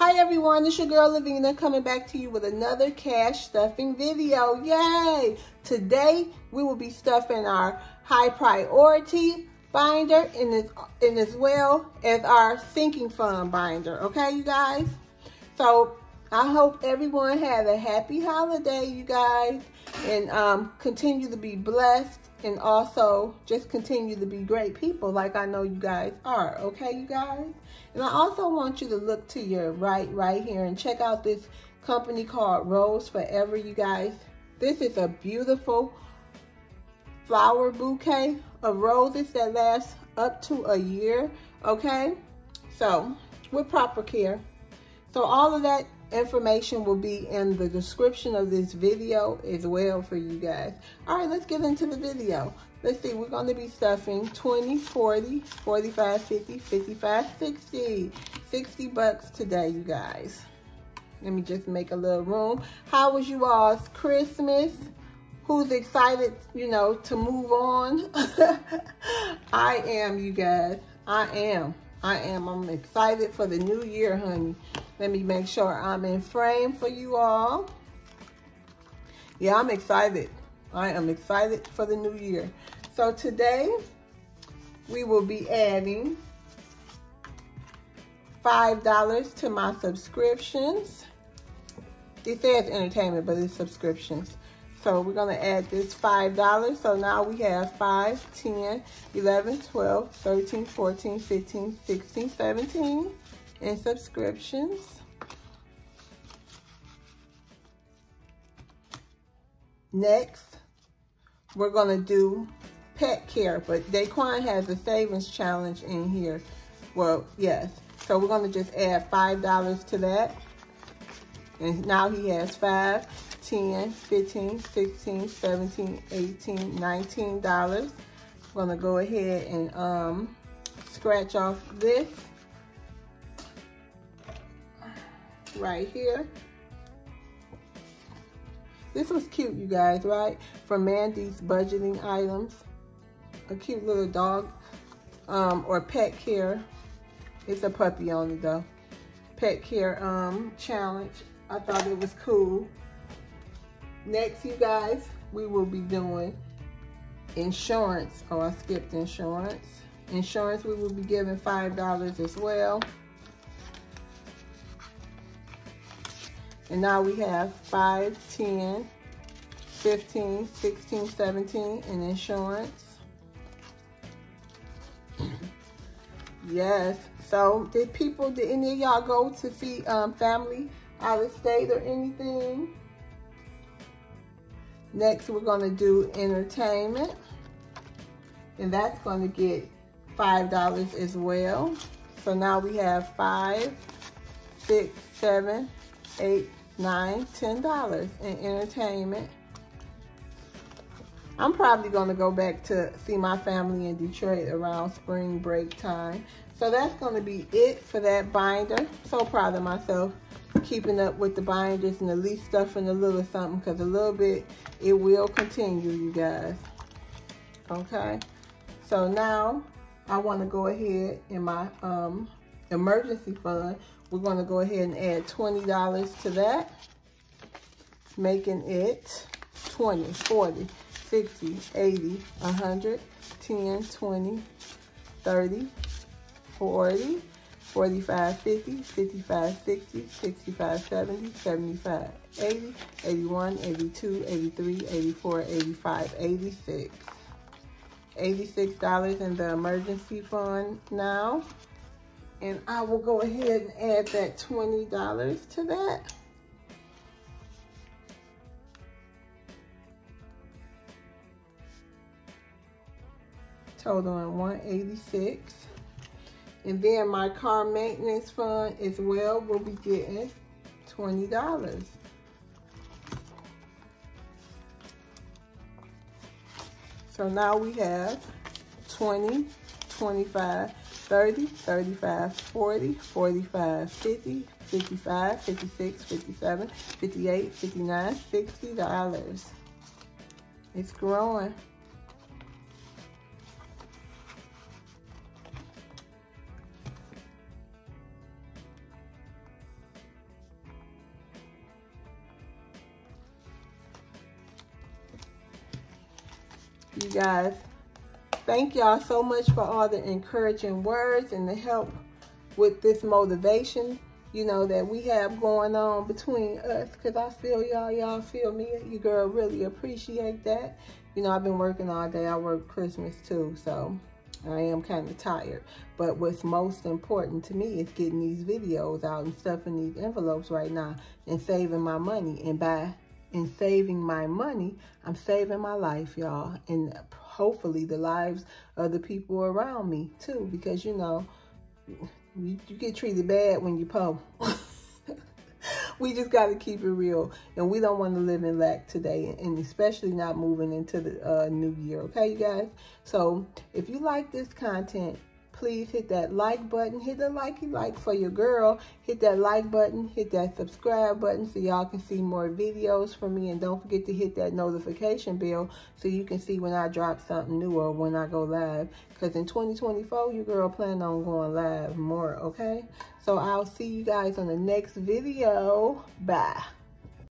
Hi everyone, it's your girl Loveena coming back to you with another cash stuffing video. Yay! Today we will be stuffing our high priority binder and as well as our sinking fund binder. Okay, you guys? So I hope everyone had a happy holiday, you guys, and continue to be blessed and also just continue to be great people like I know you guys are. Okay, you guys? And I also want you to look to your right here and check out this company called Rose Forever, you guys. This is a beautiful flower bouquet of roses that lasts up to a year, okay? So, with proper care. So all of that information will be in the description of this video as well for you guys. All right, let's get into the video. Let's see, we're going to be stuffing 20, 40, 45, 50, 55, 60. 60 bucks today, you guys. Let me just make a little room. How was you all's Christmas? Who's excited, you know, to move on? I am, you guys. I am. I'm excited for the new year, honey. Let me make sure I'm in frame for you all. Yeah, I'm excited. I am excited for the new year. So today, we will be adding $5 to my subscriptions. It says entertainment, but it's subscriptions. So we're going to add this $5. So now we have 5, 10, 11, 12, 13, 14, 15, 16, 17 in subscriptions. Next, we're going to do pet care, but Daquan has a savings challenge in here. Well, yes. So we're going to just add $5 to that. And now he has 5, 10, 15, 16, 17, 18, $19. I'm going to go ahead and scratch off this right here. This was cute, you guys, right? From Mandy's budgeting items. A cute little dog or pet care. It's a puppy only though. Pet care challenge. I thought it was cool. Next, you guys, we will be doing insurance. Oh, I skipped insurance. Insurance, we will be giving $5 as well. And now we have 5, 10, 15, 16, 17 in insurance. Yes. So did any of y'all go to see family out of state or anything? Next, we're going to do entertainment. And that's going to get $5 as well. So now we have 5, 6, 7, 8, 9, $10 in entertainment. I'm probably going to go back to see my family in Detroit around spring break time. So that's going to be it for that binder. So proud of myself keeping up with the binders and at least stuffing a little something, because a little bit, it will continue, you guys. Okay. So now I want to go ahead in my emergency fund. We're going to go ahead and add $20 to that, making it 20, 40, 60, 80, 100, 10, 20, 30, 40, 45, 50, 55, 60, 65, 70, 75, 80, 81, 82, 83, 84, 85, 86. $86 in the emergency fund now. And I will go ahead and add that $20 to that. Totaling $186. And then my car maintenance fund as well will be getting $20. So now we have 20, 25, 30, 35, 40, 45, 50, 55, 56, 57, 58, 59, $60. It's growing. You guys, thank y'all so much for all the encouraging words and the help with this motivation, you know, that we have going on between us. Because I feel y'all feel me. You girl really appreciate that. You know, I've been working all day. I work Christmas too, so I am kind of tired. But what's most important to me is getting these videos out and stuffing these envelopes right now and saving my money. And by saving my money, I'm saving my life, y'all. And hopefully the lives of the people around me too. Because, you know, you get treated bad when you poor. We just got to keep it real. And we don't want to live in lack today. And especially not moving into the new year. Okay, you guys? So if you like this content, please hit that like button. Hit the like for your girl. Hit that like button. Hit that subscribe button so y'all can see more videos from me. And don't forget to hit that notification bell so you can see when I drop something new or when I go live. Because in 2024, your girl plan on going live more, okay? So I'll see you guys on the next video. Bye.